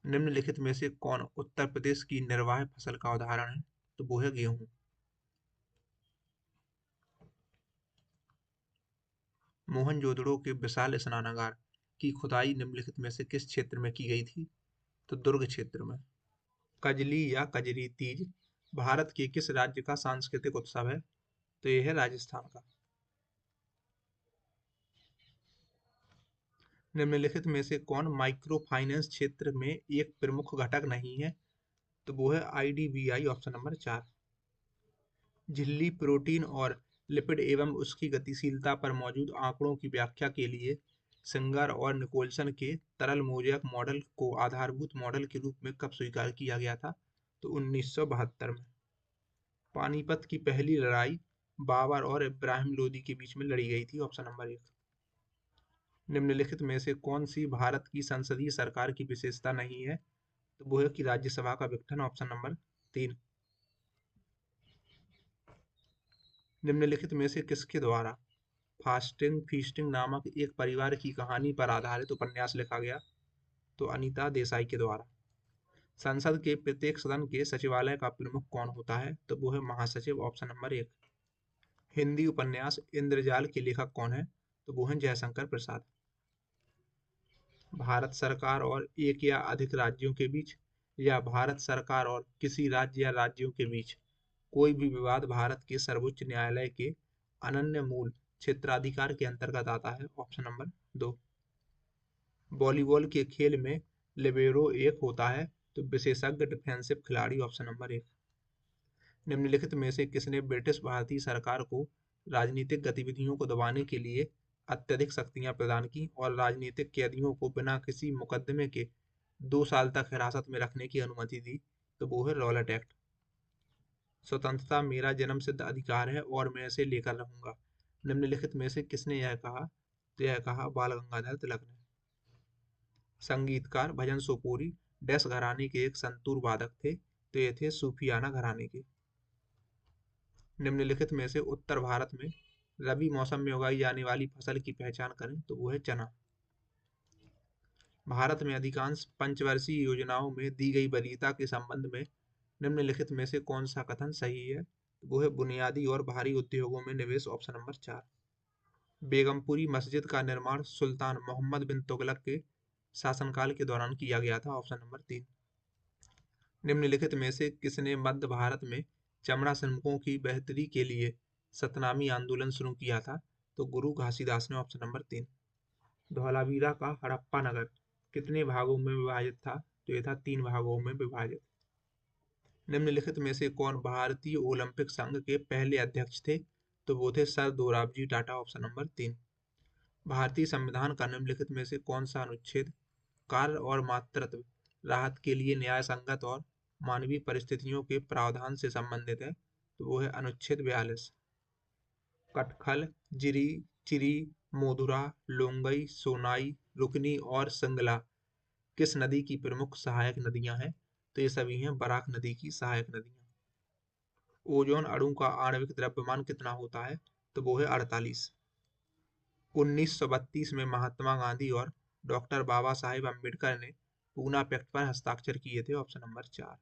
निम्नलिखित में से कौन उत्तर प्रदेश की निर्वाह फसल का उदाहरण है? तो वो है गेहूं। मोहनजोदड़ो के विशाल स्नानागार की खुदाई निम्नलिखित में से किस क्षेत्र में की गई थी? तो दुर्ग क्षेत्र में। कजली या कजरी तीज भारत के किस राज्य का सांस्कृतिक उत्सव है? तो यह है राजस्थान का। निम्नलिखित में से कौन माइक्रो फाइनेंस क्षेत्र में एक प्रमुख घटक नहीं है? तो वो है आईडीबीआई, ऑप्शन नंबर 4। झिल्ली प्रोटीन और लिपिड एवं उसकी गतिशीलता पर मौजूद आंकड़ों की व्याख्या के लिए सिंगर और निकोलसन के तरल मोज़ेक मॉडल को आधारभूत मॉडल के रूप में कब स्वीकार किया गया था? तो 1972 में। पानीपत की पहली लड़ाई बाबर और इब्राहिम लोदी के बीच में लड़ी गई थी, ऑप्शन नंबर 1। निम्नलिखित में से कौन सी भारत की संसदीय सरकार की विशेषता नहीं है? तो वो है कि राज्यसभा का विघटन, ऑप्शन नंबर 3। निम्नलिखित में से किसके द्वारा फास्टिंग फीस्टिंग नामक एक परिवार की कहानी पर आधारित उपन्यास लिखा गया? तो अनीता देसाई के द्वारा। संसद के प्रत्येक सदन के सचिवालय का प्रमुख कौन होता है? तो वो है महासचिव, ऑप्शन नंबर 1। हिंदी उपन्यास इंद्रजाल के लेखक कौन है? तो वो हैं जयशंकर प्रसाद। भारत सरकार और एक या अधिक राज्यों के बीच या भारत सरकार और किसी राज्य या राज्यों के बीच कोई भी विवाद भारत के सर्वोच्च न्यायालय के अनन्य मूल क्षेत्राधिकार के अंतर्गत आता है, ऑप्शन नंबर 2। वॉलीबॉल के खेल में लिबेरो एक होता है, तो विशेषज्ञ डिफेंसिव खिलाड़ी, ऑप्शन नंबर 1। निम्नलिखित में से किसने ब्रिटिश भारतीय सरकार को राजनीतिक गतिविधियों को दबाने के लिए अत्यधिक शक्तियां प्रदान की और राजनीतिक कैदियों को बिना किसी मुकदमे के 2 साल तक हिरासत में रखने की अनुमति दी? तो वो है रॉलेट एक्ट। स्वतंत्रता मेरा जन्मसिद्ध अधिकार है और मैं इसे लेकर रहूंगा, निम्नलिखित में से किसने यह कहा? तो यह कहा बाल गंगाधर तिलक ने। संगीतकार भजन सोपोरी डैश घराने के एक संतूर वादक थे? तो ये थे सूफियाना घराने के। निम्नलिखित में से उत्तर भारत में रबी मौसम में उगाई जाने वाली फसल की पहचान करें? तो वो है चना। भारत में अधिकांश पंचवर्षीय योजनाओं में दी गई वरीयता के संबंध में निम्नलिखित में से कौन सा कथन सही है? तो वो है बुनियादी और भारी उद्योगों में निवेश, ऑप्शन नंबर 4। बेगमपुरी मस्जिद का निर्माण सुल्तान मोहम्मद बिन तुगलक के शासनकाल के दौरान किया गया था, ऑप्शन नंबर 3। निम्नलिखित में से किसने मध्य भारत में चमड़ा श्रमिकों की बेहतरी के लिए सतनामी आंदोलन शुरू किया था? तो गुरु घासीदास ने, ऑप्शन नंबर 3। धौलावीरा का हड़प्पा नगर कितने भागों में विभाजित था? तो यह था 3 भागों में विभाजित। निम्नलिखित में से कौन भारतीय ओलंपिक संघ के पहले अध्यक्ष थे? तो वो थे sir Dorabji Tata, option number 3। भारतीय संविधान का निम्नलिखित में से कौन सा अनुच्छेद कार्य और मातृत्व राहत के लिए न्याय संगत और मानवीय परिस्थितियों के प्रावधान से संबंधित है? तो वो है अनुच्छेद 42। कटखल, जिरी, चिरी, मोधुरा, लोंगई, सोनाई, रुकनी और संगला किस नदी की प्रमुख सहायक नदियां हैं? तो ये सभी हैं बराक नदी की सहायक नदियां। ओजोन अणु का आणविक द्रव्यमान कितना होता है? तो वो है 48। 1932 में महात्मा गांधी और डॉक्टर बाबा साहेब अम्बेडकर ने पूना पैक्ट पर हस्ताक्षर किए थे, ऑप्शन नंबर 4।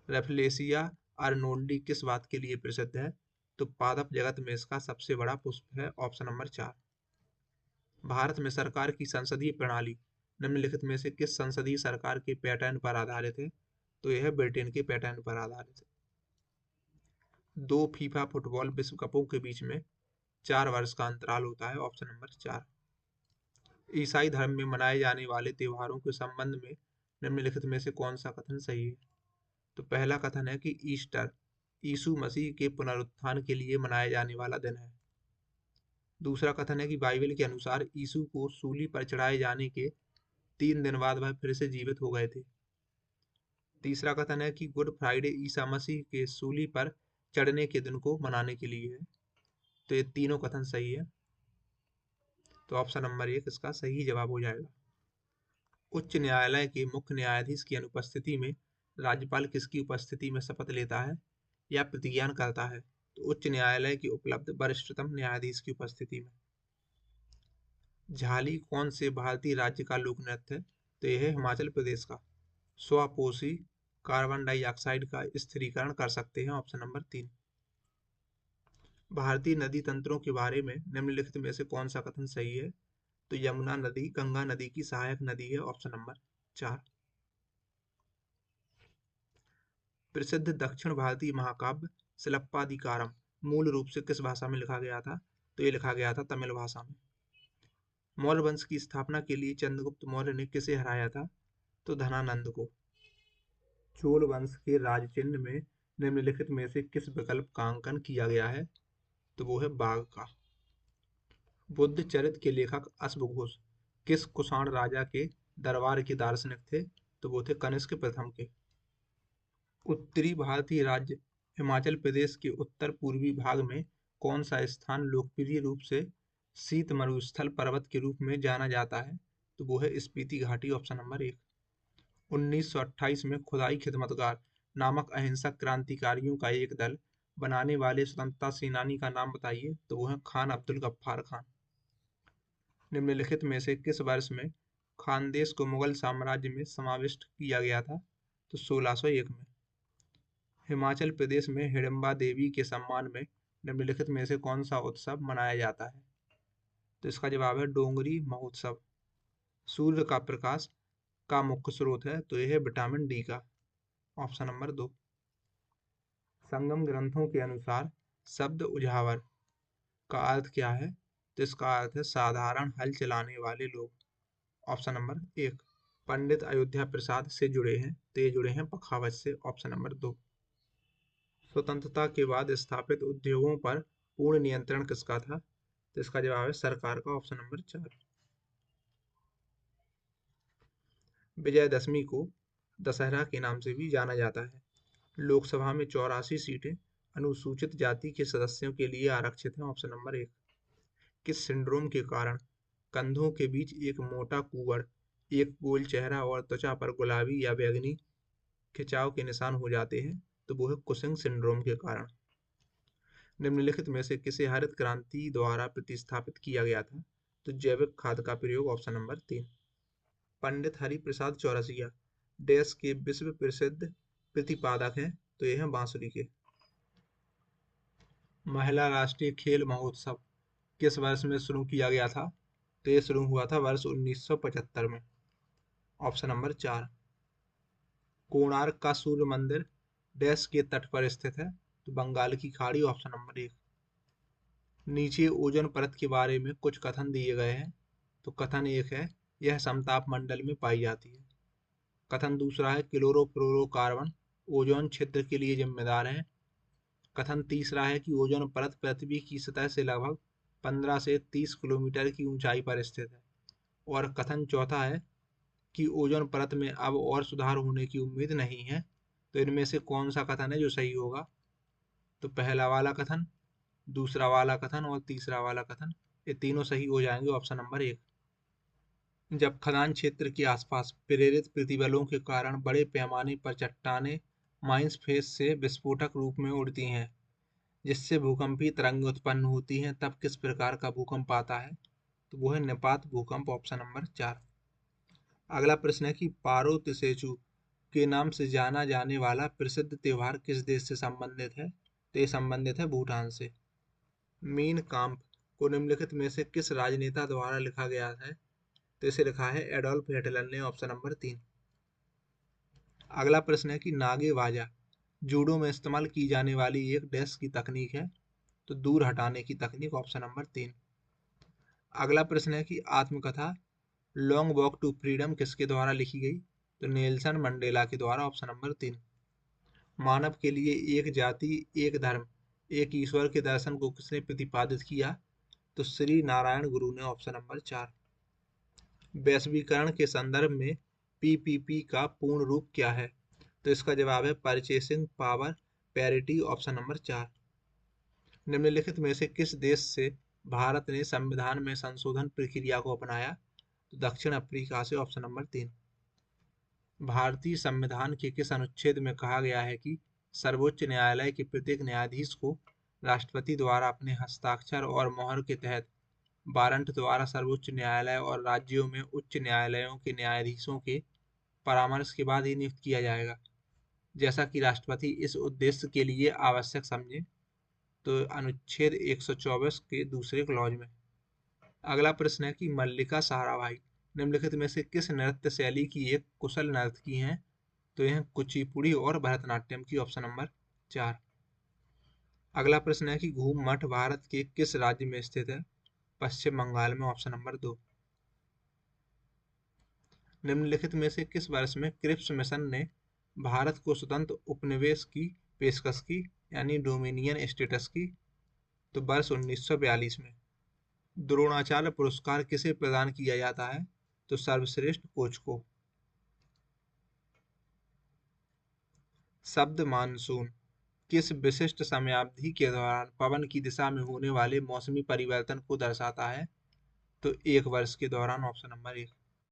रेफलेशिया अर्नोल्डी किस बात के लिए प्रसिद्ध है? तो पादप जगत में इसका सबसे बड़ा पुष्प है, ऑप्शन नंबर 4। भारत में सरकार की संसदीय प्रणाली निम्नलिखित में से किस संसदीय सरकार के पैटर्न पर आधारित है? तो यह है ब्रिटेन के पैटर्न पर आधारित है। 2 फीफा फुटबॉल विश्व कपों के बीच में 4 वर्ष का अंतराल होता है, ऑप्शन नंबर 4। ईसाई धर्म में मनाए जाने वाले त्योहारों के संबंध में निम्नलिखित में से कौन सा कथन सही है? तो पहला कथन है कि ईस्टर यीशु मसीह के पुनरुत्थान के लिए मनाया जाने वाला दिन है। दूसरा कथन है कि बाइबल के अनुसार यीशु को सूली पर चढ़ाए जाने के 3 दिन बाद वह फिर से जीवित हो गए थे। तीसरा कथन है कि गुड फ्राइडे ईसा मसीह के सूली पर चढ़ने के दिन को मनाने के लिए है। तो ये तीनों कथन सही है, तो ऑप्शन नंबर 1 इसका सही जवाब हो जाएगा। उच्च न्यायालय के मुख्य न्यायाधीश की अनुपस्थिति में राज्यपाल किसकी उपस्थिति में शपथ लेता है या प्रतिज्ञान करता है? तो उच्च न्यायालय की उपलब्ध वरिष्ठतम न्यायाधीश की उपस्थिति में। झाली कौन से भारतीय राज्य का लोक नृत्य है? तो यह है हिमाचल प्रदेश का। स्वपोषी कार्बन डाइऑक्साइड का स्थिरीकरण कर सकते हैं, ऑप्शन नंबर 3। भारतीय नदी तंत्रों के बारे में निम्नलिखित में से कौन सा कथन सही है? तो यमुना नदी गंगा नदी की सहायक नदी है, ऑप्शन नंबर 4। प्रसिद्ध दक्षिण भारतीय महाकाव्य शिलप्पादिकारम मूल रूप से किस भाषा में लिखा गया था? तो ये लिखा गया था तमिल भाषा में। मौर्य वंश की स्थापना के लिए चंद्रगुप्त मौर्य ने किसे हराया था? तो धनानंद को। चोल वंश के राज चिन्ह में निम्नलिखित में से किस विकल्प का अंकन किया गया है? तो वो है बाघ का। बुद्ध चरित्र के लेखक अश्वघोष किस कुषाण राजा के दरबार के दार्शनिक थे? तो वो थे कनिष्क प्रथम के। उत्तरी भारतीय राज्य हिमाचल प्रदेश के उत्तर पूर्वी भाग में कौन सा स्थान लोकप्रिय रूप से शीत मरुस्थल पर्वत के रूप में जाना जाता है? तो वो है स्पीति घाटी, ऑप्शन नंबर 1। 1928 में खुदाई खिदमतगार नामक अहिंसक क्रांतिकारियों का एक दल बनाने वाले स्वतंत्रता सेनानी का नाम बताइए? तो वो है खान अब्दुल गफ्फार खान। निम्नलिखित में से किस वर्ष में खानदेश को मुगल साम्राज्य में समाविष्ट किया गया था? तो 1601 में। हिमाचल प्रदेश में हिडिंबा देवी के सम्मान में निम्नलिखित में से कौन सा उत्सव मनाया जाता है? तो इसका जवाब है डोंगरी महोत्सव। सूर्य का प्रकाश का मुख्य स्रोत है, तो यह है विटामिन डी का, ऑप्शन नंबर 2। संगम ग्रंथों के अनुसार शब्द उजावर का अर्थ क्या है? तो इसका अर्थ है साधारण हल चलाने वाले लोग, ऑप्शन नंबर 1। पंडित अयोध्या प्रसाद से जुड़े हैं, तो ये जुड़े हैं पखावज से, ऑप्शन नंबर 2। स्वतंत्रता के बाद स्थापित उद्योगों पर पूर्ण नियंत्रण किसका था? तो इसका जवाब है सरकार का, ऑप्शन नंबर 4। विजयदशमी को दशहरा के नाम से भी जाना जाता है। लोकसभा में 84 सीटें अनुसूचित जाति के सदस्यों के लिए आरक्षित हैं, ऑप्शन नंबर 1। किस सिंड्रोम के कारण कंधों के बीच एक मोटा कुबड़, एक गोल चेहरा और त्वचा पर गुलाबी या बैंगनी खिंचाव के निशान हो जाते हैं? तो वो है कुशिंग सिंड्रोम के कारण। निम्नलिखित में से किसे हरित क्रांति द्वारा प्रतिस्थापित किया गया था? तो जैविक खाद का प्रयोग, ऑप्शन नंबर 3। पंडित हरिप्रसाद चौरसिया देश के विश्व प्रसिद्ध प्रतिपादक हैं, तो ये हैं बांसुरी के। महिला राष्ट्रीय खेल महोत्सव किस वर्ष में शुरू किया गया था? तो ये शुरू हुआ था वर्ष 1975 में, ऑप्शन नंबर 4। कोणार्क का सूर्य मंदिर डैश के तट पर स्थित है? तो बंगाल की खाड़ी, ऑप्शन नंबर 1। नीचे ओजोन परत के बारे में कुछ कथन दिए गए हैं, तो कथन 1 है यह समताप मंडल में पाई जाती है। कथन दूसरा है क्लोरोफ्लोरोकार्बन ओजोन छिद्र के लिए जिम्मेदार है। कथन तीसरा है कि ओजोन परत पृथ्वी की सतह से लगभग 15 से 30 किलोमीटर की ऊंचाई पर स्थित है। और कथन चौथा है कि ओजोन परत में अब और सुधार होने की उम्मीद नहीं है। तो इनमें से कौन सा कथन है जो सही होगा? तो पहला वाला कथन, दूसरा वाला कथन और तीसरा वाला कथन, ये तीनों सही हो जाएंगे, ऑप्शन नंबर 1। जब खदान क्षेत्र के आसपास प्रेरित प्रतिबलों के कारण बड़े पैमाने पर चट्टानें माइंस फेस से विस्फोटक रूप में उड़ती हैं जिससे भूकंपीय तरंग उत्पन्न होती हैं, तब किस प्रकार का भूकंप आता है? तो वो है निपात भूकंप, ऑप्शन नंबर 4। अगला प्रश्न है कि पारो तिसेचु के नाम से जाना जाने वाला प्रसिद्ध त्योहार किस देश से संबंधित है? तो ये संबंधित है भूटान से। मीन काम्प को निम्नलिखित में से किस राजनेता द्वारा लिखा गया है? तो इसे लिखा है एडोल्फ हिटलर ने, ऑप्शन नंबर 3। अगला प्रश्न है कि नागे वाजा जूडो में इस्तेमाल की जाने वाली एक डैश की तकनीक है? तो दूर हटाने की तकनीक, ऑप्शन नंबर 3। अगला प्रश्न है कि आत्मकथा लॉन्ग वॉक टू फ्रीडम किसके द्वारा लिखी गई? तो नेल्सन मंडेला के द्वारा, ऑप्शन नंबर 3। मानव के लिए एक जाति एक धर्म एक ईश्वर के दर्शन को किसने प्रतिपादित किया? तो श्री नारायण गुरु ने, ऑप्शन नंबर 4। वैश्वीकरण के संदर्भ में पीपीपी का पूर्ण रूप क्या है? तो इसका जवाब है purchasing power parity, option number 4। निम्नलिखित में से किस देश से भारत ने संविधान में संशोधन प्रक्रिया को अपनाया? तो दक्षिण अफ्रीका से, ऑप्शन नंबर 3। भारतीय संविधान के किस अनुच्छेद में कहा गया है कि सर्वोच्च न्यायालय के प्रत्येक न्यायाधीश को राष्ट्रपति द्वारा अपने हस्ताक्षर और मोहर के तहत वारंट द्वारा सर्वोच्च न्यायालय और राज्यों में उच्च न्यायालयों के न्यायाधीशों के परामर्श के बाद ही नियुक्त किया जाएगा, जैसा कि राष्ट्रपति इस उद्देश्य के लिए आवश्यक समझे, तो अनुच्छेद 124 के दूसरे क्लॉज में। अगला प्रश्न है कि मल्लिका साराभाई निम्नलिखित में से किस नृत्य शैली की एक कुशल नर्तकी हैं? तो यह कुचिपुड़ी और भरतनाट्यम की, ऑप्शन नंबर 4। अगला प्रश्न है कि घूम मठ भारत के किस राज्य में स्थित है? पश्चिम बंगाल में, ऑप्शन नंबर 2। निम्नलिखित में से किस वर्ष में क्रिप्स मिशन ने भारत को स्वतंत्र उपनिवेश की पेशकश की, यानी डोमिनियन स्टेटस की? तो वर्ष 1942 में। द्रोणाचार्य पुरस्कार किसे प्रदान किया जाता है? तो सर्वश्रेष्ठ कोच को। शब्द मानसून किस विशिष्ट समयावधि के दौरान पवन की दिशा में होने वाले मौसमी परिवर्तन को दर्शाता है? तो 1 वर्ष के दौरान, ऑप्शन नंबर 1।